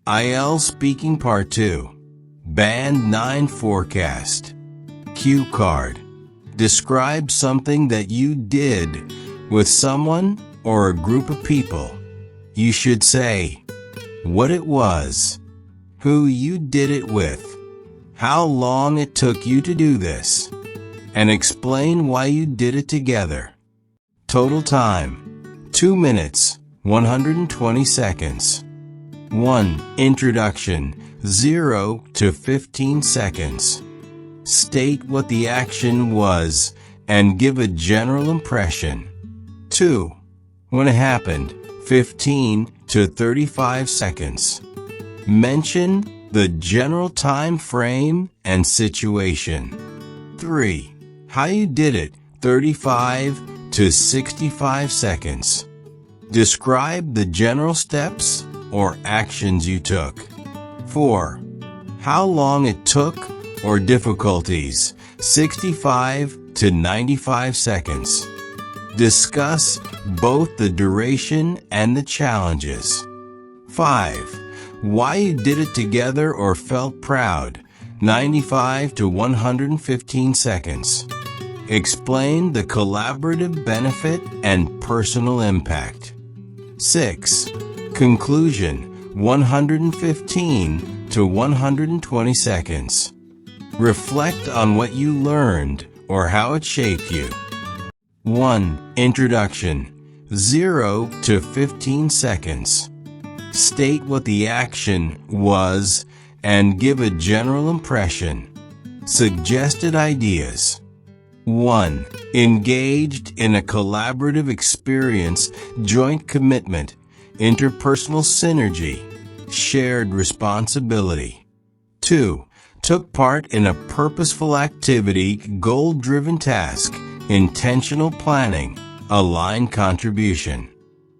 IELTS Speaking Part 2. Band 9 Forecast. Cue card. Describe something that you did with someone or a group of people. You should say what it was, who you did it with, how long it took you to do this, and explain why you did it together. Total time: 2 minutes, 120 seconds. 1. Introduction, 0 to 15 seconds. State what the action was and give a general impression. 2. When it happened, 15 to 35 seconds. Mention the general time frame and situation. 3. How you did it, 35 to 65 seconds. Describe the general steps or actions you took. 4. How long it took or difficulties, 65 to 95 seconds. Discuss both the duration and the challenges. 5. Why you did it together or felt proud, 95 to 115 seconds. Explain the collaborative benefit and personal impact. 6. Conclusion, 115 to 120 seconds. Reflect on what you learned or how it shaped you. 1. Introduction, 0 to 15 seconds. State what the action was and give a general impression. Suggested ideas. 1. Engaged in a collaborative experience, joint commitment, interpersonal synergy, shared responsibility. 2. Took part in a purposeful activity, goal-driven task, intentional planning, aligned contribution.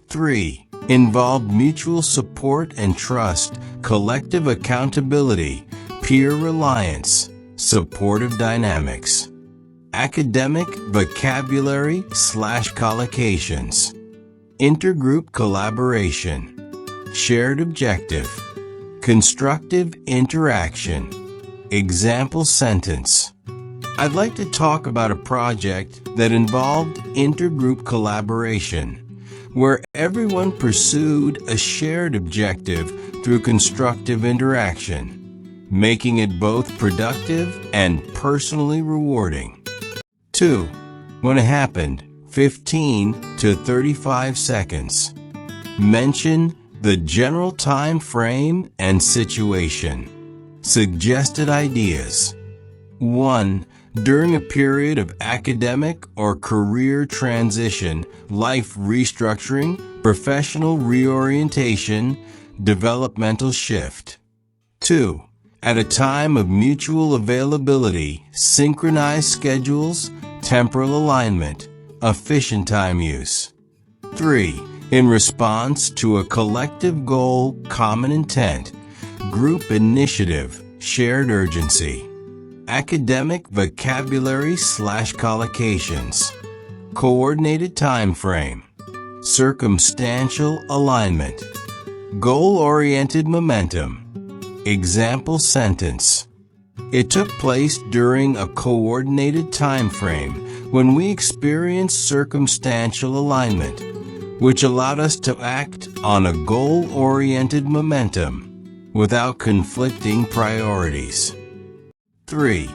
3. Involved mutual support and trust, collective accountability, peer reliance, supportive dynamics. Academic vocabulary/collocations. Intergroup collaboration. Shared objective. Constructive interaction. Example sentence. I'd like to talk about a project that involved intergroup collaboration, where everyone pursued a shared objective through constructive interaction, making it both productive and personally rewarding. 2. When it happened, 15 to 35 seconds. Mention the general time frame and situation. Suggested ideas. 1. During a period of academic or career transition, life restructuring, professional reorientation, developmental shift. 2. At a time of mutual availability, synchronized schedules, temporal alignment, efficient time use. 3. In response to a collective goal, common intent, group initiative, shared urgency. Academic vocabulary/collocations. Coordinated time frame. Circumstantial alignment. Goal-oriented momentum. Example sentence. It took place during a coordinated time frame when we experienced circumstantial alignment, which allowed us to act on a goal-oriented momentum without conflicting priorities. 3.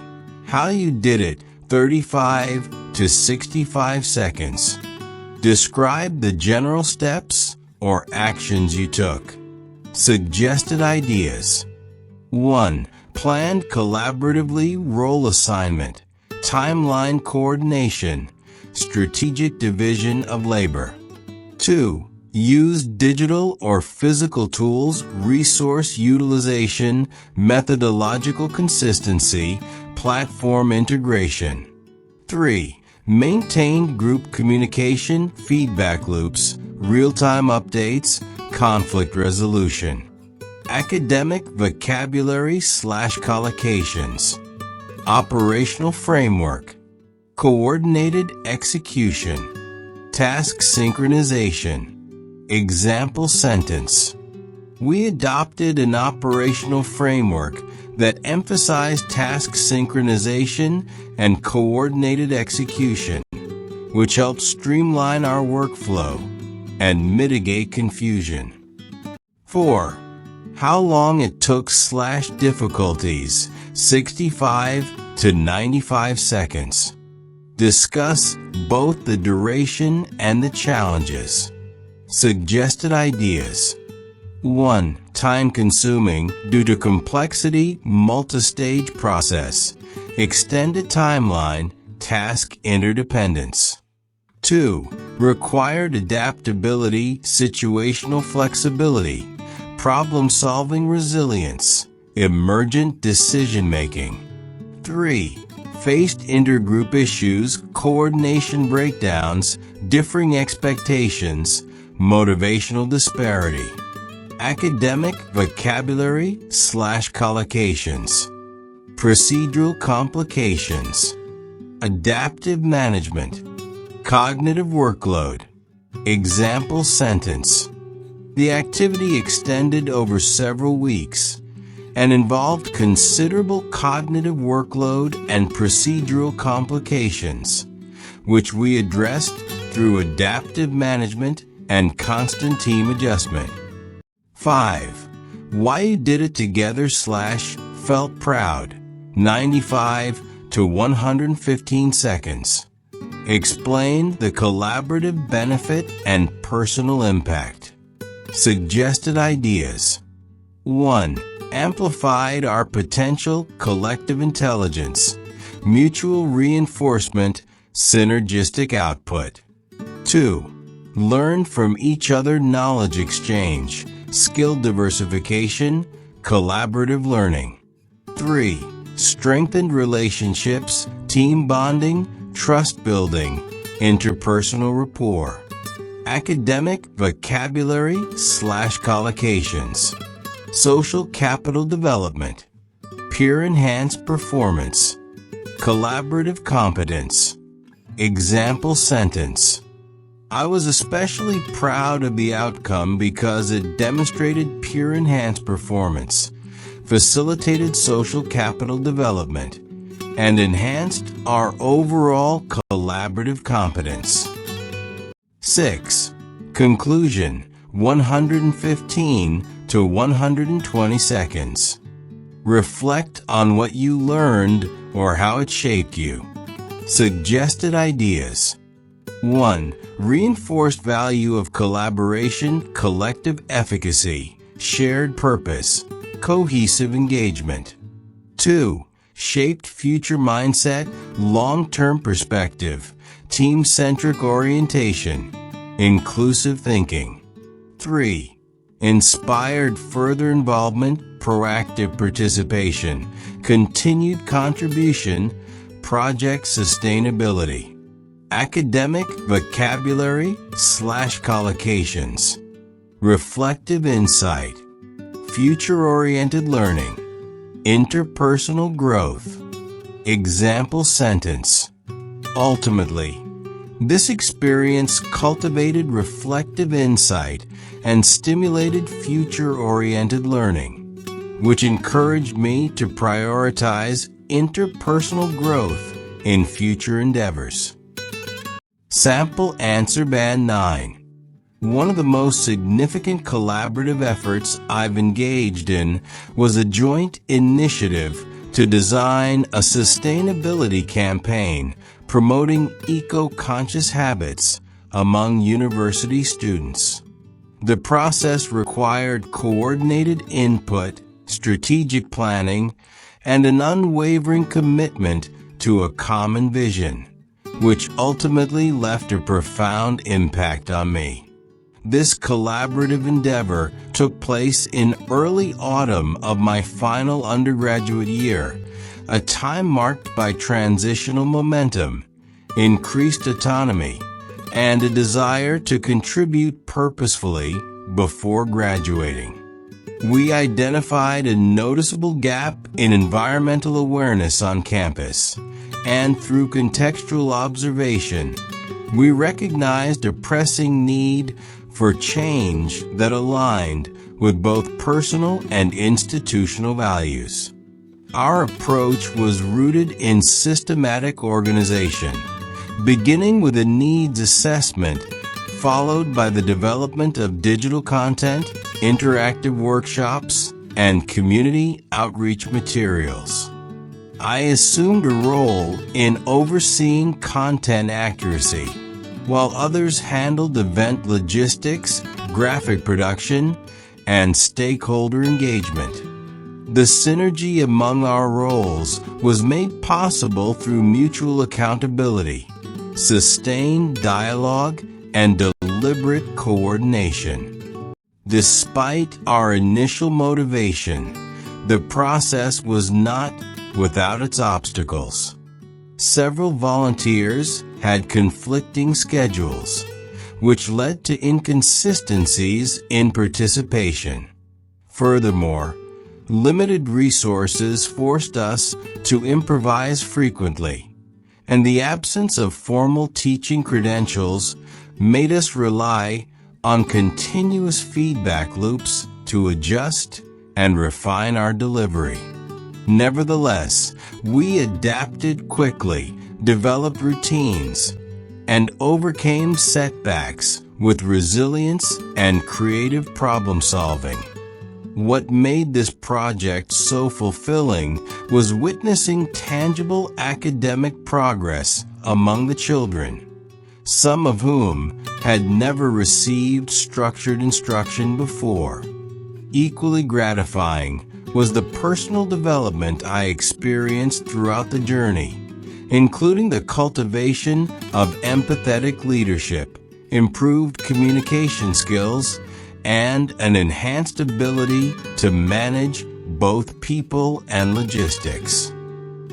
How you did it, 35 to 65 seconds. Describe the general steps or actions you took. Suggested ideas. 1. Planned collaboratively role assignment, timeline coordination, strategic division of labor. 2. Use digital or physical tools, resource utilization, methodological consistency, platform integration. 3. Maintained group communication, feedback loops, real-time updates, conflict resolution. Academic vocabulary/collocations. Operational framework. Coordinated execution. Task synchronization. Example sentence. We adopted an operational framework that emphasized task synchronization and coordinated execution, which helped streamline our workflow and mitigate confusion. 4. How long it took / difficulties, 65 to 95 seconds. Discuss both the duration and the challenges. Suggested ideas. 1. Time-consuming due to complexity, multi-stage process, extended timeline, task interdependence. 2. Required adaptability, situational flexibility, problem-solving resilience, emergent decision-making. 3. Faced intergroup issues, coordination breakdowns, differing expectations, motivational disparity. Academic vocabulary / collocations. Procedural complications. Adaptive management. Cognitive workload. Example sentence. The activity extended over several weeks and involved considerable cognitive workload and procedural complications, which we addressed through adaptive management and constant team adjustment. 5. Why you did it together / felt proud, 95 to 115 seconds. Explain the collaborative benefit and personal impact. Suggested ideas. 1. Amplified our potential collective intelligence, mutual reinforcement, synergistic output. 2. Learn from each other, knowledge exchange, skill diversification, collaborative learning. 3. Strengthened relationships, team bonding, trust building, interpersonal rapport. Academic vocabulary / collocations. Social capital development. Peer-enhanced performance. Collaborative competence. Example sentence. I was especially proud of the outcome because it demonstrated peer-enhanced performance, facilitated social capital development, and enhanced our overall collaborative competence. 6. Conclusion, 115 to 120 seconds. Reflect on what you learned or how it shaped you. Suggested ideas. 1. Reinforced value of collaboration, collective efficacy, shared purpose, cohesive engagement. 2. Shaped future mindset, long-term perspective, team-centric orientation, inclusive thinking. 3. Inspired further involvement, proactive participation, continued contribution, project sustainability. Academic vocabulary / collocations. Reflective insight. Future-oriented learning. Interpersonal growth. Example sentence. Ultimately, this experience cultivated reflective insight and stimulated future-oriented learning, which encouraged me to prioritize interpersonal growth in future endeavors. Sample answer Band 9. One of the most significant collaborative efforts I've engaged in was a joint initiative to design a sustainability campaign promoting eco-conscious habits among university students. The process required coordinated input, strategic planning, and an unwavering commitment to a common vision, which ultimately left a profound impact on me. This collaborative endeavor took place in early autumn of my final undergraduate year, a time marked by transitional momentum, increased autonomy, and a desire to contribute purposefully before graduating. We identified a noticeable gap in environmental awareness on campus, and through contextual observation, we recognized a pressing need for change that aligned with both personal and institutional values. Our approach was rooted in systematic organization, beginning with a needs assessment, followed by the development of digital content, interactive workshops, and community outreach materials. I assumed a role in overseeing content accuracy, while others handled event logistics, graphic production, and stakeholder engagement. The synergy among our roles was made possible through mutual accountability, sustained dialogue, and deliberate coordination. Despite our initial motivation, the process was not without its obstacles. Several volunteers had conflicting schedules, which led to inconsistencies in participation. Furthermore, limited resources forced us to improvise frequently, and the absence of formal teaching credentials made us rely on continuous feedback loops to adjust and refine our delivery. Nevertheless, we adapted quickly, developed routines, and overcame setbacks with resilience and creative problem-solving. What made this project so fulfilling was witnessing tangible academic progress among the children, some of whom had never received structured instruction before. Equally gratifying was the personal development I experienced throughout the journey, including the cultivation of empathetic leadership, improved communication skills, and an enhanced ability to manage both people and logistics.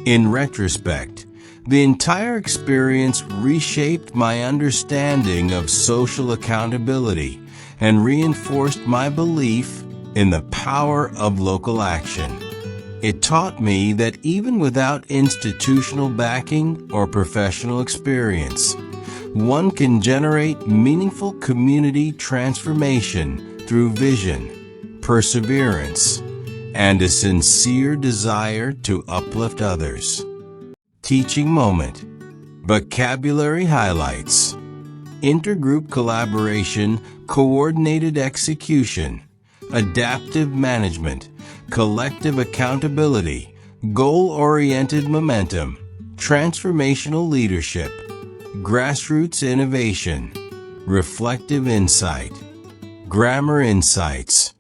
In retrospect, the entire experience reshaped my understanding of social accountability and reinforced my belief in the power of local action. It taught me that even without institutional backing or professional experience, one can generate meaningful community transformation through vision, perseverance, and a sincere desire to uplift others. Teaching moment. Vocabulary highlights. Intergroup collaboration, coordinated execution, adaptive management, collective accountability, goal-oriented momentum, transformational leadership, grassroots innovation, reflective insight, grammar insights.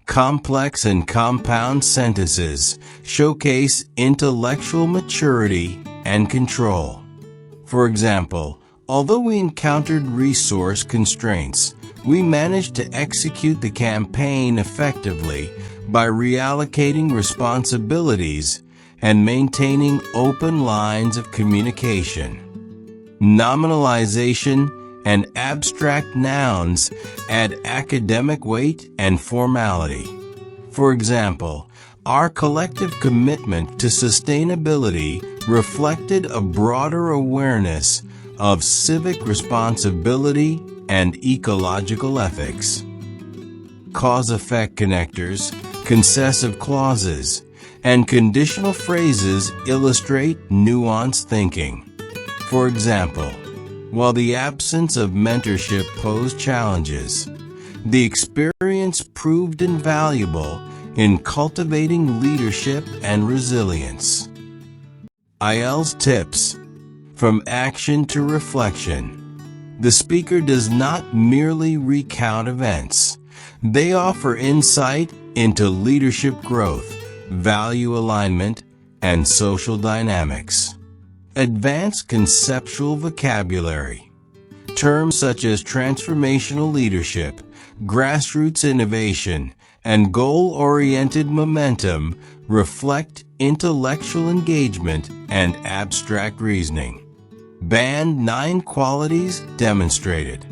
Complex and compound sentences showcase intellectual maturity and control. For example, although we encountered resource constraints, we managed to execute the campaign effectively by reallocating responsibilities and maintaining open lines of communication. Nominalization and abstract nouns add academic weight and formality. For example, our collective commitment to sustainability reflected a broader awareness of civic responsibility and ecological ethics. Cause-effect connectors, concessive clauses, and conditional phrases illustrate nuanced thinking. For example, while the absence of mentorship posed challenges, the experience proved invaluable in cultivating leadership and resilience. IELTS tips. From action to reflection. The speaker does not merely recount events. They offer insight into leadership growth, value alignment, and social dynamics. Advanced conceptual vocabulary. Terms such as transformational leadership, grassroots innovation, and goal-oriented momentum reflect intellectual engagement and abstract reasoning. Band 9 qualities demonstrated.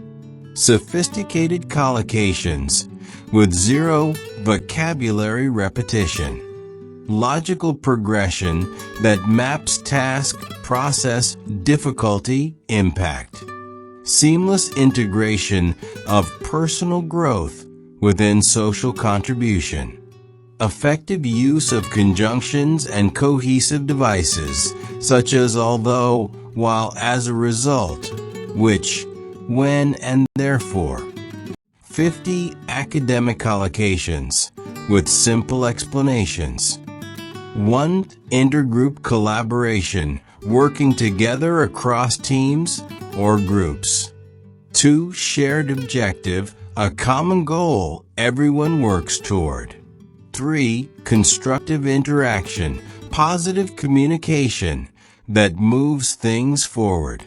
Sophisticated collocations with zero vocabulary repetition. Logical progression that maps task, process, difficulty, impact. Seamless integration of personal growth within social contribution. Effective use of conjunctions and cohesive devices, such as although, while, as a result, which, when, and therefore. 50 academic collocations with simple explanations. 1. Intergroup collaboration, working together across teams or groups. 2. Shared objective, a common goal everyone works toward. 3. Constructive interaction, positive communication that moves things forward.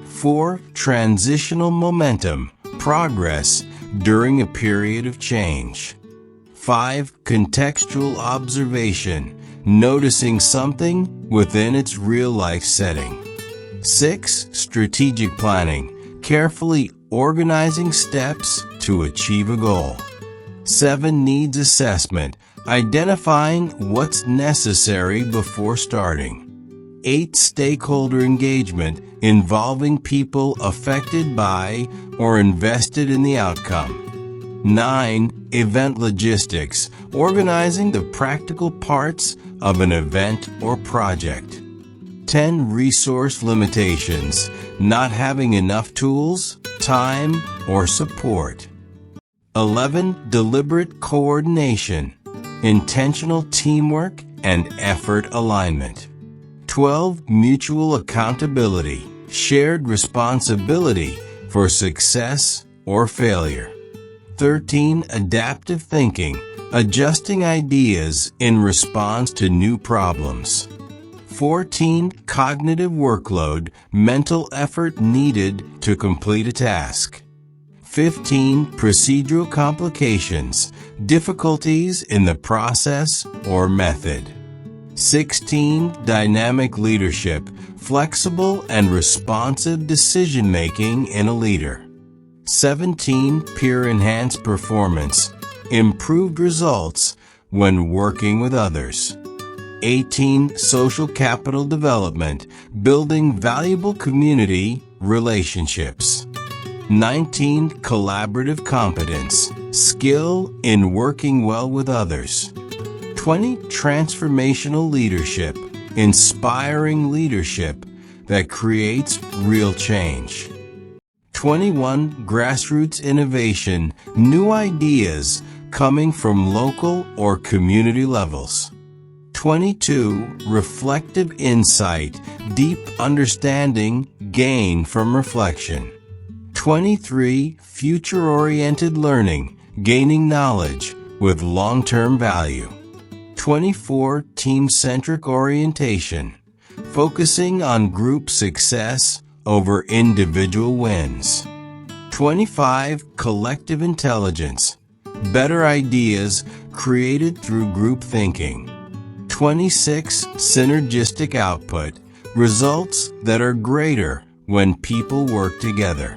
4. Transitional momentum, progress during a period of change. 5. Contextual observation, noticing something within its real-life setting. 6. Strategic planning, carefully organizing steps to achieve a goal. 7. Needs assessment, identifying what's necessary before starting. 8. Stakeholder engagement, involving people affected by or invested in the outcome. 9. Event logistics, organizing the practical parts of an event or project. 10. Resource limitations, not having enough tools, time, or support. 11. Deliberate coordination, intentional teamwork and effort alignment. 12. Mutual accountability, shared responsibility for success or failure. 13. Adaptive thinking, adjusting ideas in response to new problems. 14. Cognitive workload, mental effort needed to complete a task. 15. Procedural complications, difficulties in the process or method. 16. Dynamic leadership, flexible and responsive decision-making in a leader. 17. Peer-enhanced performance, improved results when working with others. 18. Social capital development, building valuable community relationships. 19. Collaborative competence, skill in working well with others. 20. Transformational leadership, inspiring leadership that creates real change. 21. Grassroots innovation, new ideas coming from local or community levels. 22. Reflective insight, deep understanding gained from reflection. 23. Future-oriented learning, gaining knowledge with long-term value. 24. Team-centric orientation, focusing on group success over individual wins. 25. Collective intelligence, better ideas created through group thinking. 26. Synergistic output, results that are greater when people work together.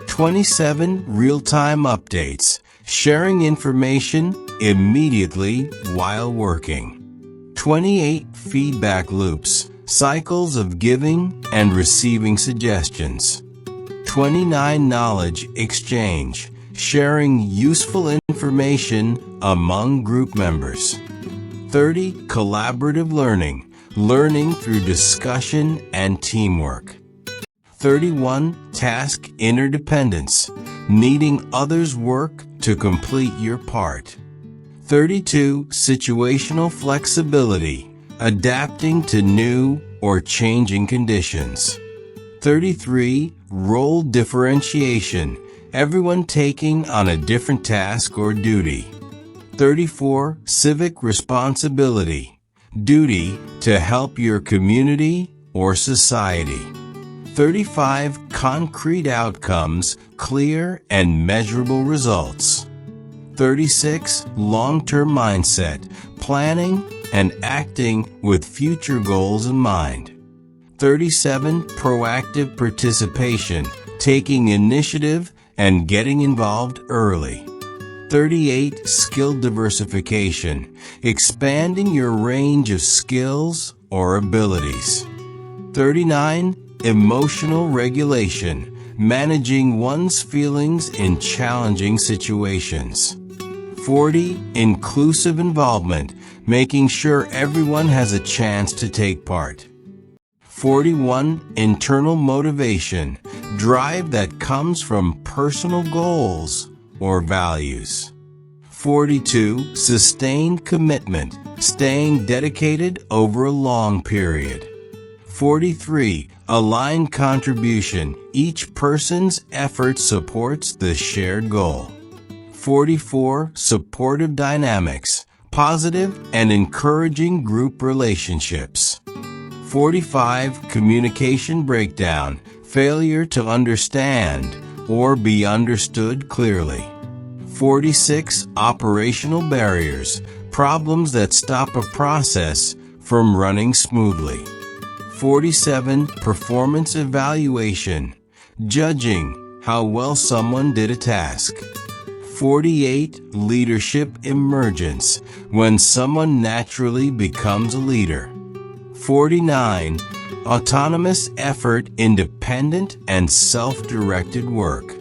27. Real-time updates, sharing information immediately while working. 28. Feedback loops, cycles of giving and receiving suggestions. 29. Knowledge exchange, sharing useful information among group members. 30. Collaborative learning, learning through discussion and teamwork. 31. Task interdependence, needing others' work to complete your part. 32. Situational flexibility, adapting to new or changing conditions. 33. Role differentiation, everyone taking on a different task or duty. 34. Civic responsibility, duty to help your community or society. 35. Concrete outcomes, clear and measurable results. 36. Long-term mindset, planning and acting with future goals in mind. 37. Proactive participation, taking initiative and getting involved early. 38. Skill diversification, expanding your range of skills or abilities. 39. Emotional regulation, managing one's feelings in challenging situations. 40. Inclusive involvement, making sure everyone has a chance to take part. 41. Internal motivation, drive that comes from personal goals or values. 42. Sustained commitment, staying dedicated over a long period. 43. Aligned contribution, each person's effort supports the shared goal. 44. Supportive dynamics, positive and encouraging group relationships. 45. Communication breakdown, failure to understand or be understood clearly. 46. Operational barriers, problems that stop a process from running smoothly. 47. Performance evaluation, judging how well someone did a task. 48. Leadership emergence, when someone naturally becomes a leader. 49. Autonomous effort, independent and self-directed work.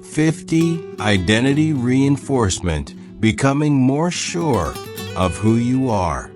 50. Identity reinforcement, becoming more sure of who you are.